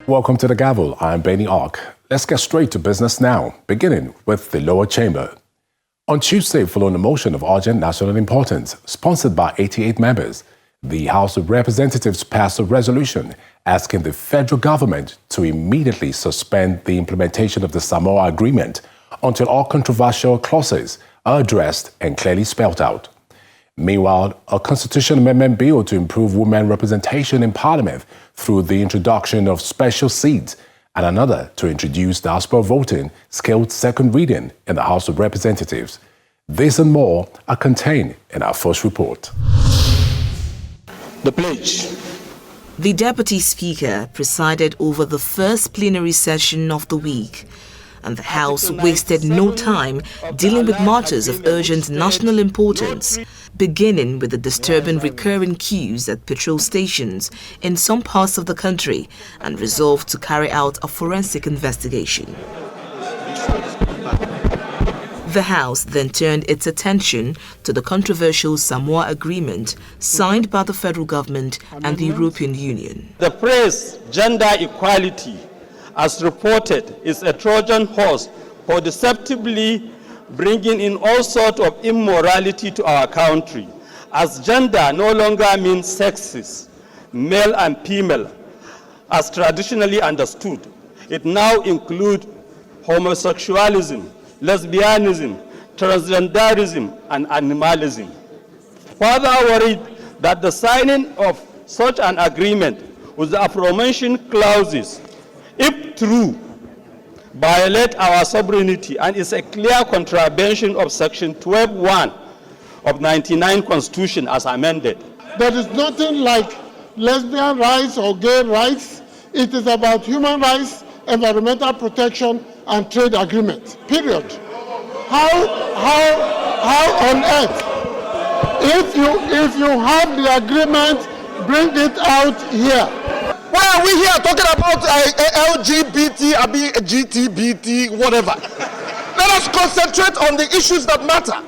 Welcome to the Gavel. I'm Benny Ark. Let's get straight to business now, beginning with the lower chamber. On Tuesday, following a motion of urgent national importance, sponsored by 88 members, the House of Representatives passed a resolution asking the federal government to immediately suspend the implementation of the Samoa Agreement until all controversial clauses are addressed and clearly spelled out. Meanwhile, a constitutional amendment bill to improve women representation in Parliament through the introduction of special seats and another to introduce diaspora voting scaled second reading in the House of Representatives. This and more are contained in our first report. The pledge. The Deputy Speaker presided over the first plenary session of the week, and the House wasted no time dealing with matters of urgent national importance, beginning with the disturbing recurring queues at petrol stations in some parts of the country, and resolved to carry out a forensic investigation. The House then turned its attention to the controversial Samoa Agreement signed by the federal government and the European Union. The phrase gender equality, as reported, is a Trojan horse for deceptively bringing in all sorts of immorality to our country, as gender no longer means sexes, male and female, as traditionally understood. It now includes homosexualism, lesbianism, transgenderism, and animalism. Further worried that the signing of such an agreement with the aforementioned clauses, if true, violate our sovereignty and is a clear contravention of Section 12(1) of 99 Constitution as amended. There is nothing like lesbian rights or gay rights. It is about human rights, environmental protection, and trade agreement, period. How on earth, if you have the agreement, bring it out here. Why are we here talking about LGBT, GTBT, whatever? Let us concentrate on the issues that matter.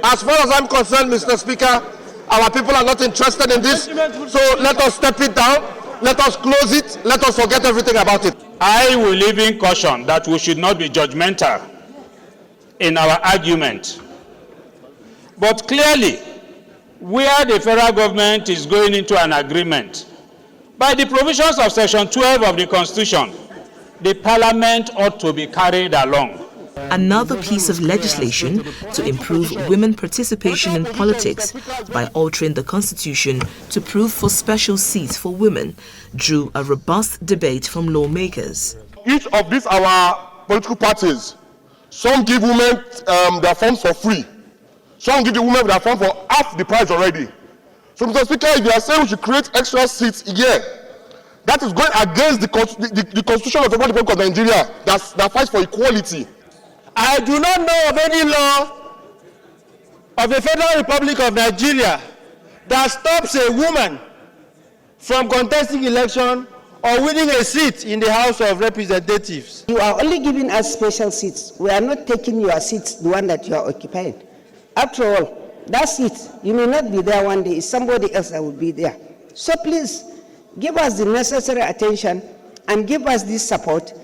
As far as I'm concerned, Mr. Speaker, our people are not interested in this, so let us step it down, let us close it, let us forget everything about it. I will even caution that we should not be judgmental in our argument. But clearly, where the federal government is going into an agreement, by the provisions of Section 12 of the Constitution, the Parliament ought to be carried along. Another piece of legislation to improve women participation in politics by altering the Constitution to provide for special seats for women drew a robust debate from lawmakers. Each of these our political parties, some give women their forms for free. Some give the women their form for half the price already. So, Mr. Speaker, if you are saying we should create extra seats here, that is going against the Constitution of the Republic of Nigeria that fights for equality. I do not know of any law of the Federal Republic of Nigeria that stops a woman from contesting election or winning a seat in the House of Representatives. You are only giving us special seats. We are not taking your seats, the one that you are occupying. After all, that seat, you may not be there one day. It's somebody else that will be there. So please, give us the necessary attention and give us this support.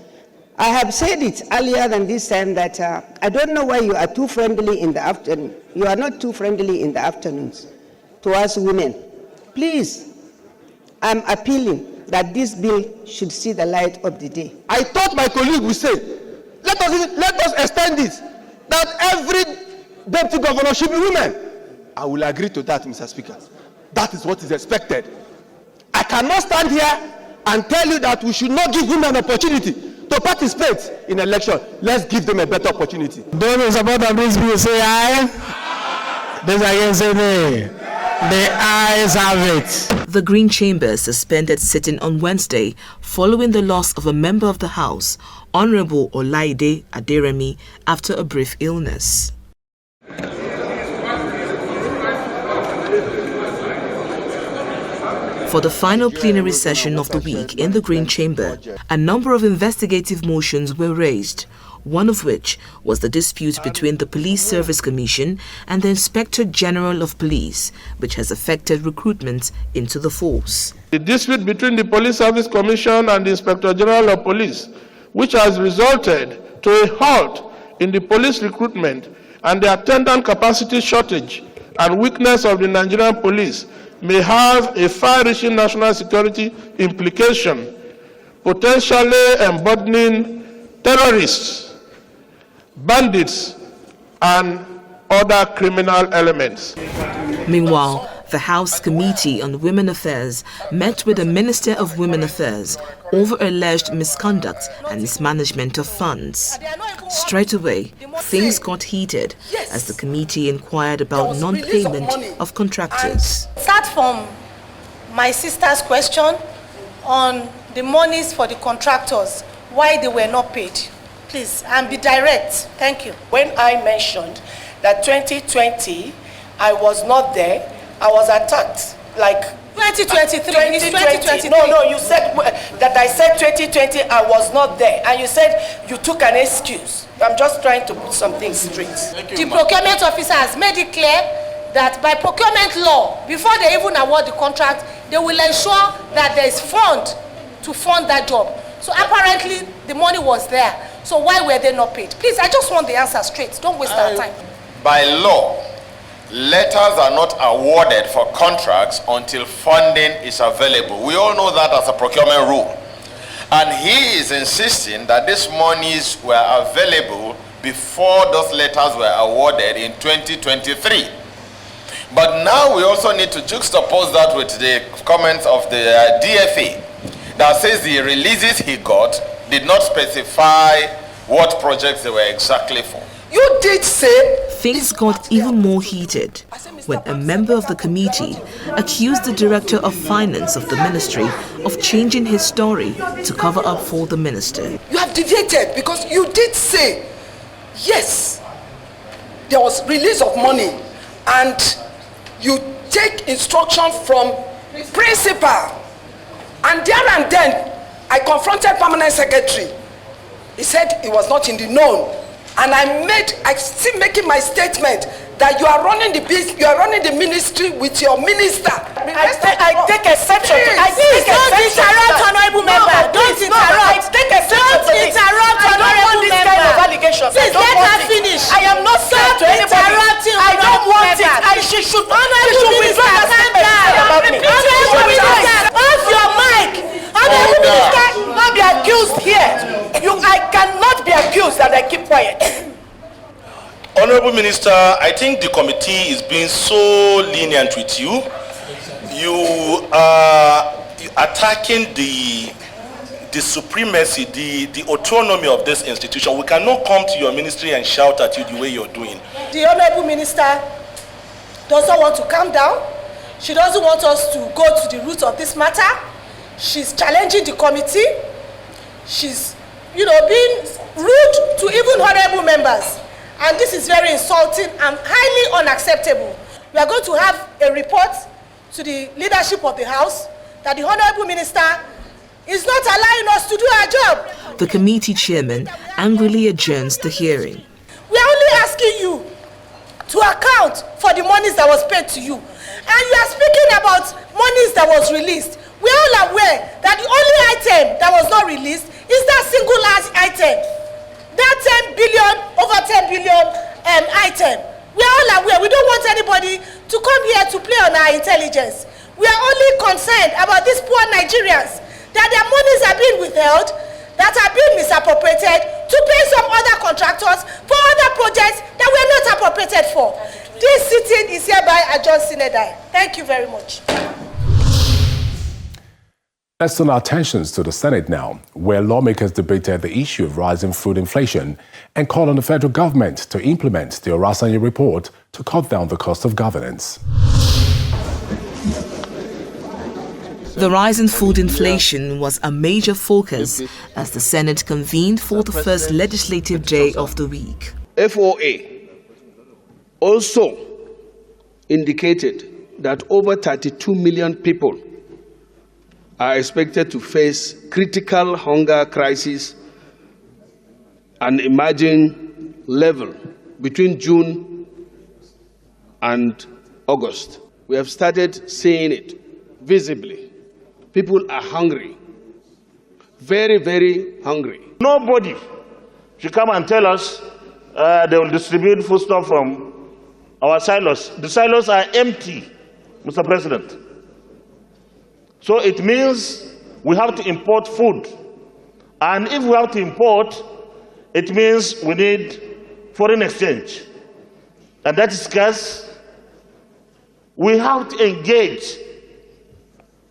I have said it earlier than this time that I don't know why you are too friendly in the afternoon. You are not too friendly in the afternoons to us women. Please, I'm appealing that this bill should see the light of the day. I thought my colleague would say, let us extend this, that every deputy governor should be women. I will agree to that, Mr. Speaker. That is what is expected. I cannot stand here and tell you that we should not give women an opportunity to participate in election. Let's give them a better opportunity. Those in support of this bill say aye. Those against say nay. The ayes have it. The Green Chamber suspended sitting on Wednesday following the loss of a member of the House, Honorable Olaide Aderemi, after a brief illness. For the final plenary session of the week in the Green Chamber, a number of investigative motions were raised, one of which was the dispute between the Police Service Commission and the Inspector General of Police, which has affected recruitment into the force. The dispute between the Police Service Commission and the Inspector General of Police, which has resulted to a halt in the police recruitment and the attendant capacity shortage and weakness of the Nigerian police, may have a far-reaching national security implication, potentially emboldening terrorists, bandits, and other criminal elements. Meanwhile, the House Committee on Women Affairs met with the Minister of Women Affairs over alleged misconduct and mismanagement of funds. Straight away, things got heated as the committee inquired about non-payment of contractors. Start from my sister's question on the monies for the contractors, why they were not paid. Please, and be direct. Thank you. When I mentioned that 2020, I was not there, I was attacked like 2023. 2023. No, you said that I said 2020, I was not there. And you said you took an excuse. I'm just trying to put some things straight. The procurement officer has made it clear that by procurement law, before they even award the contract, they will ensure that there is fund to fund that job. So apparently the money was there. So why were they not paid? Please, I just want the answer straight. Don't waste our time. By law, letters are not awarded for contracts until funding is available. We all know that as a procurement rule. And he is insisting that these monies were available before those letters were awarded in 2023. But now we also need to juxtapose that with the comments of the DFA that says the releases he got did not specify what projects they were exactly for. You did say... Things got even more heated when a member of the committee accused the Director of Finance of the ministry of changing his story to cover up for the minister. You have deviated because you did say, yes, there was release of money and you take instruction from principal. And there and then, I confronted permanent secretary. He said he was not in the known. And I still making my statement that you are running the business, you are running the ministry with your minister. I take exception. Please don't interrupt, honorable member. Don't interrupt. Don't interrupt, honorable member. Please let her finish. I am not scared to anybody. I don't want it. She should withdraw her statement. Honorable minister, off your mic. Honorable minister, not be accused here. I cannot be accused that I keep quiet. Honorable Minister, I think the committee is being so lenient with you. You are attacking the supremacy, the autonomy of this institution. We cannot come to your ministry and shout at you the way you're doing. The Honorable Minister doesn't want to calm down. She doesn't want us to go to the root of this matter. She's challenging the committee. She's, being rude to even honorable members. And this is very insulting and highly unacceptable. We are going to have a report to the leadership of the House that the Honorable Minister is not allowing us to do our job. The committee chairman angrily adjourns the hearing. We are only asking you to account for the monies that was paid to you. And you are speaking about monies that was released. We are all aware that the only item that was not released is that single item. That 10 billion, over 10 billion item. We are all aware. We don't want anybody to come here to play on our intelligence. We are only concerned about these poor Nigerians, that their monies are being withheld, that are being misappropriated to pay some other contractors for other projects that were not appropriated for. This sitting is hereby adjourned sine die. Thank you very much. Let's turn our attentions to the Senate now, where lawmakers debated the issue of rising food inflation and called on the federal government to implement the Orasanye report to cut down the cost of governance. The rise in food inflation was a major focus as the Senate convened for the first legislative day of the week. FOA also indicated that over 32 million people are expected to face critical hunger crisis an emerging level between June and August. We have started seeing it visibly. People are hungry, very, very hungry. Nobody should come and tell us they will distribute foodstuff from our silos. The silos are empty, Mr. President. So it means we have to import food. And if we have to import, it means we need foreign exchange. And that is scarce. We have to engage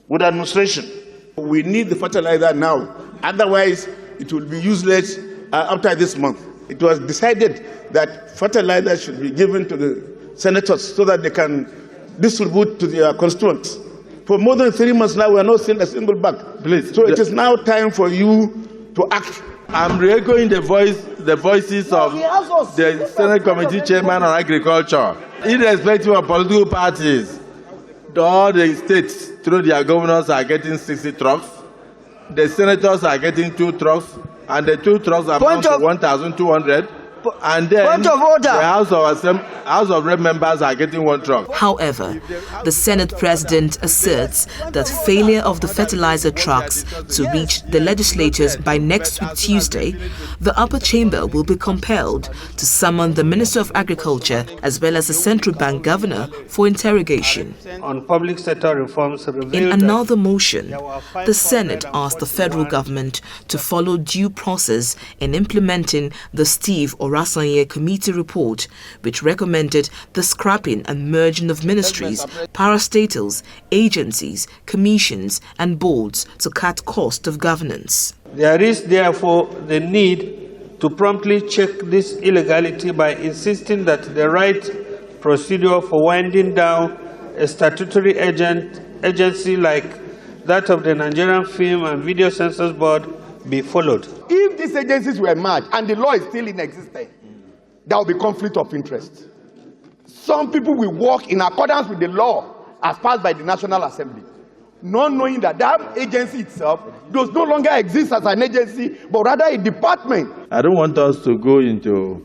with administration. We need the fertilizer now. Otherwise, it will be useless after this month. It was decided that fertilizer should be given to the senators so that they can distribute to their constituents. For more than 3 months now, we are not seeing a single bag. Please. So it is now time for you to act. I'm re-echoing the voices of the Senate Committee Chairman on Agriculture. Irrespective of political parties, all the states, through their governors, are getting 60 trucks. The senators are getting 2 trucks, and the 2 trucks are amount to 1,200. And then the House of Rep members are getting 1 truck. However, the Senate President asserts that failure of the fertilizer trucks to reach the legislatures by next week Tuesday, the upper chamber will be compelled to summon the Minister of Agriculture as well as the central bank governor for interrogation. On public sector reforms, in another motion, the Senate asked the federal government to follow due process in implementing the Steve Orasanye Committee report, which recommended the scrapping and merging of ministries, parastatals, agencies, commissions and boards to cut cost of governance. There is therefore the need to promptly check this illegality by insisting that the right procedure for winding down a statutory agency like that of the Nigerian Film and Video Censors Board be followed. If these agencies were merged and the law is still in existence, there will be conflict of interest. Some people will work in accordance with the law as passed by the National Assembly, not knowing that that agency itself does no longer exist as an agency, but rather a department. I don't want us to go into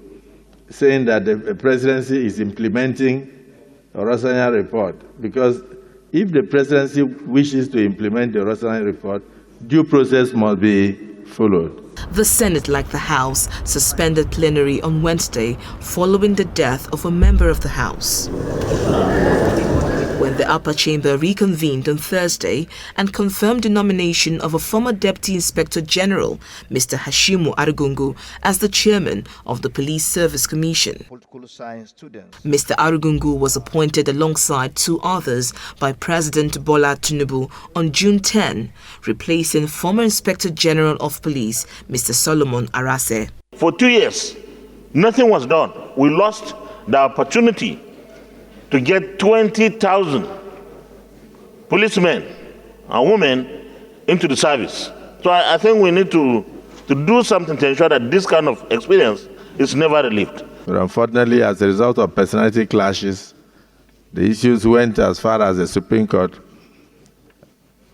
saying that the presidency is implementing the Orasanye report, because if the presidency wishes to implement the Orasanye report, due process must be followed. The Senate, like the House, suspended plenary on Wednesday following the death of a member of the House. When the upper chamber reconvened on Thursday and confirmed the nomination of a former Deputy Inspector General, Mr. Hashimu Arugungu, as the chairman of the Police Service Commission. Mr. Arugungu was appointed alongside 2 others by President Bola Tinubu on June 10, replacing former Inspector General of Police, Mr. Solomon Arase. For 2 years, nothing was done. We lost the opportunity to get 20,000 policemen and women into the service. So I think we need to do something to ensure that this kind of experience is never relived. But unfortunately, as a result of personality clashes, the issues went as far as the Supreme Court.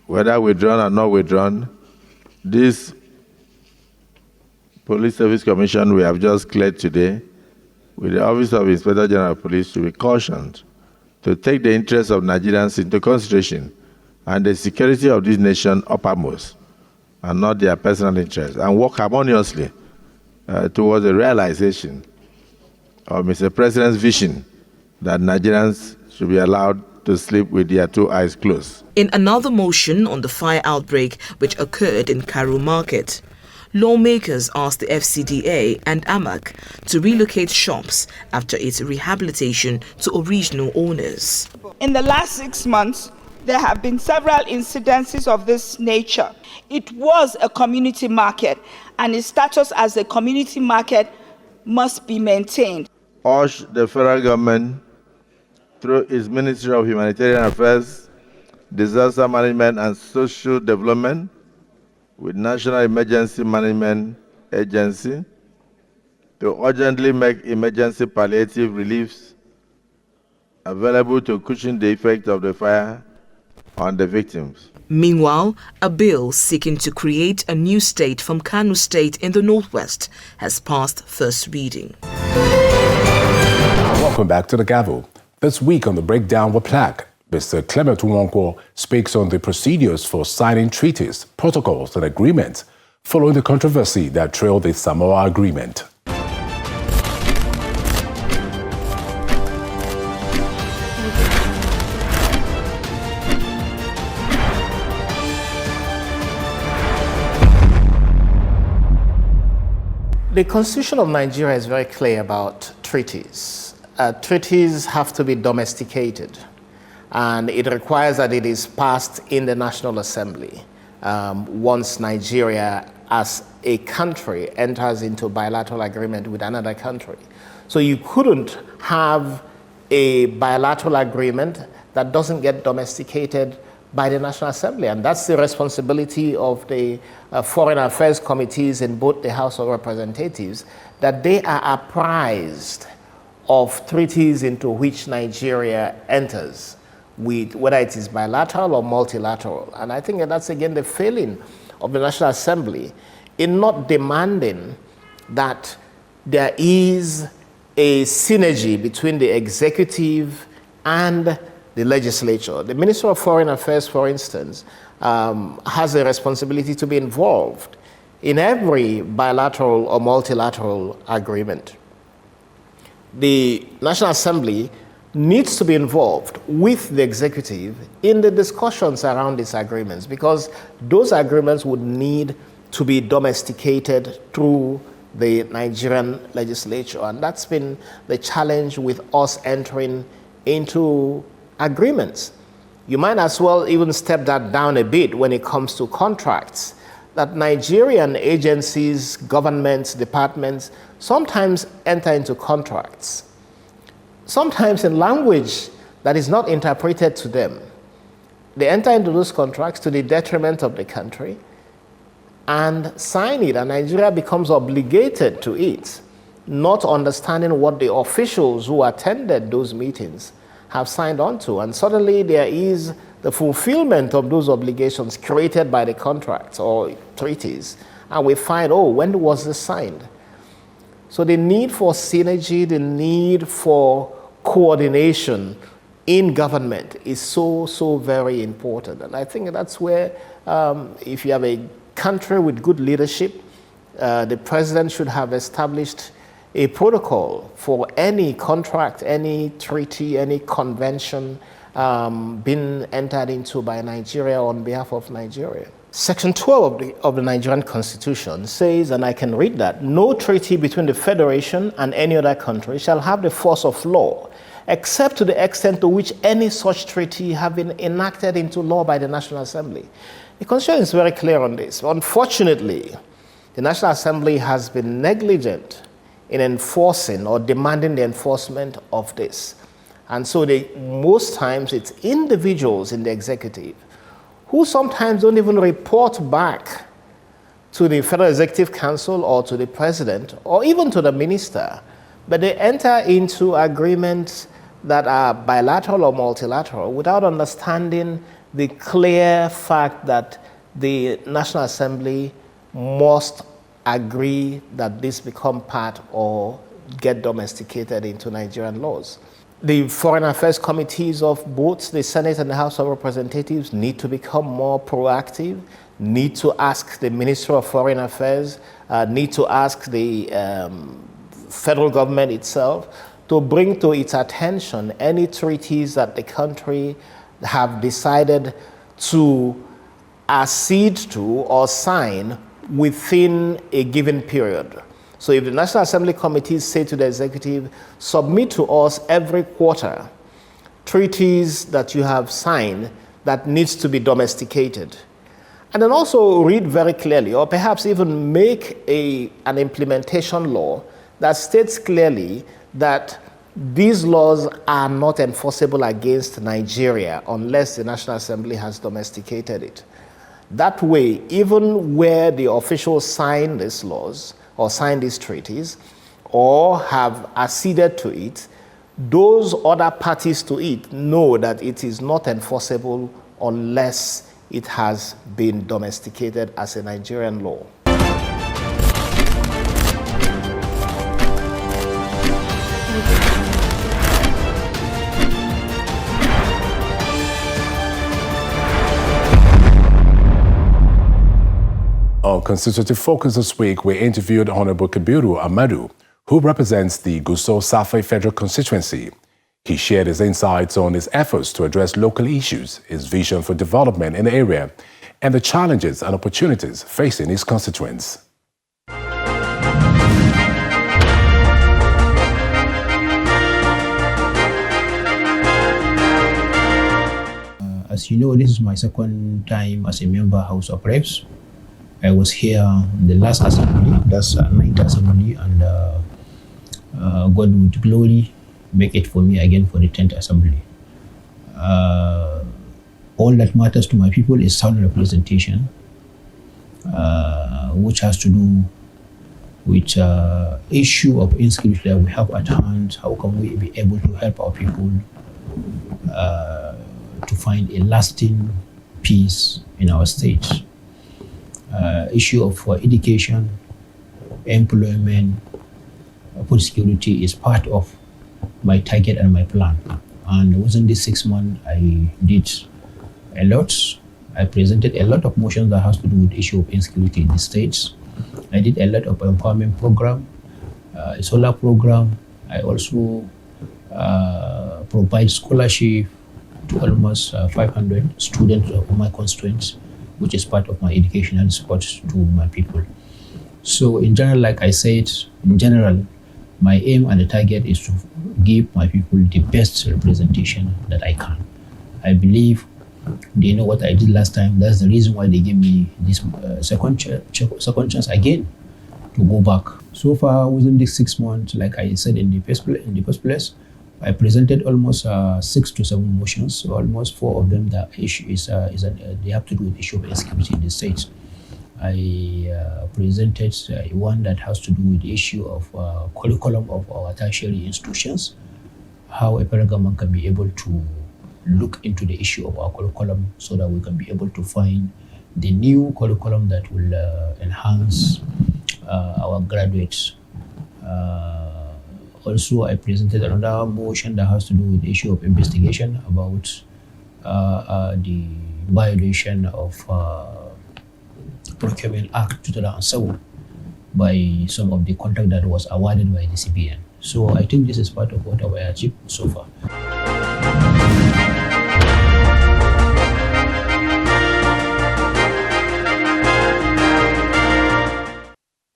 Whether withdrawn or not withdrawn, this Police Service Commission we have just cleared today, with the Office of Inspector General of Police, to be cautioned to take the interests of Nigerians into consideration and the security of this nation uppermost, and not their personal interests, and work harmoniously towards the realization of Mr. President's vision that Nigerians should be allowed to sleep with their 2 eyes closed. In another motion on the fire outbreak which occurred in Karu Market, lawmakers asked the FCDA and AMAC to relocate shops after its rehabilitation to original owners. In the last 6 months, there have been several incidences of this nature. It was a community market, and its status as a community market must be maintained. Urge the federal government, through its Ministry of Humanitarian Affairs, Disaster Management and Social Development, with National Emergency Management Agency, to urgently make emergency palliative reliefs available to cushion the effect of the fire on the victims. Meanwhile, a bill seeking to create a new state from Kano State in the northwest has passed first reading. Welcome back to the Gavel. This week on the Breakdown with Plaque, Mr. Clement Nwankwo speaks on the procedures for signing treaties, protocols and agreements following the controversy that trailed the Samoa Agreement. The Constitution of Nigeria is very clear about treaties. Treaties have to be domesticated, and it requires that it is passed in the National Assembly once Nigeria as a country enters into bilateral agreement with another country. So you couldn't have a bilateral agreement that doesn't get domesticated by the National Assembly, and that's the responsibility of the Foreign Affairs Committees in both the House of Representatives, that they are apprised of treaties into which Nigeria enters, with whether it is bilateral or multilateral. And I think that's again the failing of the National Assembly in not demanding that there is a synergy between the executive and the legislature. The Minister of Foreign Affairs, for instance, has a responsibility to be involved in every bilateral or multilateral agreement. The National Assembly needs to be involved with the executive in the discussions around these agreements, because those agreements would need to be domesticated through the Nigerian legislature. And that's been the challenge with us entering into agreements. You might as well even step that down a bit when it comes to contracts, that Nigerian agencies, governments, departments sometimes enter into contracts, sometimes in language that is not interpreted to them. They enter into those contracts to the detriment of the country and sign it, and Nigeria becomes obligated to it, not understanding what the officials who attended those meetings have signed on to. And suddenly there is the fulfillment of those obligations created by the contracts or treaties. And we find, oh, when was this signed? So the need for synergy, the need for coordination in government is so very important. And I think that's where, if you have a country with good leadership, the president should have established a protocol for any contract, any treaty, any convention being entered into by Nigeria on behalf of Nigeria. Section 12 of the Nigerian Constitution says, and I can read that, no treaty between the Federation and any other country shall have the force of law, except to the extent to which any such treaty have been enacted into law by the National Assembly. The Constitution is very clear on this. Unfortunately, the National Assembly has been negligent in enforcing or demanding the enforcement of this. And so most times it's individuals in the executive who sometimes don't even report back to the Federal Executive Council or to the president or even to the minister, but they enter into agreements that are bilateral or multilateral without understanding the clear fact that the National Assembly must agree that this become part or get domesticated into Nigerian laws. The Foreign Affairs Committees of both the Senate and the House of Representatives need to become more proactive, need to ask the Minister of Foreign Affairs, need to ask the federal government itself to bring to its attention any treaties that the country have decided to accede to or sign within a given period. So if the National Assembly committees say to the executive, submit to us every quarter treaties that you have signed that needs to be domesticated. And then also read very clearly, or perhaps even make an implementation law that states clearly that these laws are not enforceable against Nigeria unless the National Assembly has domesticated it. That way, even where the officials sign these laws or sign these treaties or have acceded to it, those other parties to it know that it is not enforceable unless it has been domesticated as a Nigerian law. On Constitutive Focus this week, we interviewed Honorable Kabiru Amadu, who represents the Gusau Safe Federal Constituency. He shared his insights on his efforts to address local issues, his vision for development in the area, and the challenges and opportunities facing his constituents. As you know, this is my second time as a member of House of Reps. I was here in the last assembly, that's 9th assembly, and God would glory make it for me again for the 10th assembly. All that matters to my people is sound representation, which has to do with issue of insecurity that we have at hand. How can we be able to help our people to find a lasting peace in our state? Issue of education, employment, food security is part of my target and my plan. And within this 6 months, I did a lot. I presented a lot of motions that has to do with issue of insecurity in the states. I did a lot of empowerment program, a solar program. I also provide scholarship to almost 500 students of my constituents, which is part of my educational support to my people. So in general, like I said, in general, my aim and the target is to give my people the best representation that I can. I believe they know what I did last time. That's the reason why they gave me this second chance again to go back. So far, within these 6 months, like I said in the first place, I presented almost 6 to 7 motions. So almost 4 of them, the issue is they have to do with the issue of insecurity in the states. I presented one that has to do with the issue of curriculum of our tertiary institutions, how a federal government can be able to look into the issue of our curriculum so that we can be able to find the new curriculum that will enhance our graduates. Also, I presented another motion that has to do with the issue of investigation about the violation of Procurement Act 2007 by some of the contract that was awarded by the CBN. So I think this is part of what I achieved so far.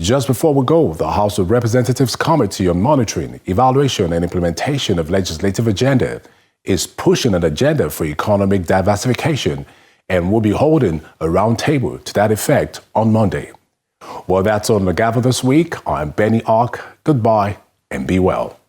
Just before we go, the House of Representatives Committee on Monitoring, Evaluation and Implementation of Legislative Agenda is pushing an agenda for economic diversification and will be holding a roundtable to that effect on Monday. Well, that's all on the Gavel this week. I'm Benny Ark. Goodbye and be well.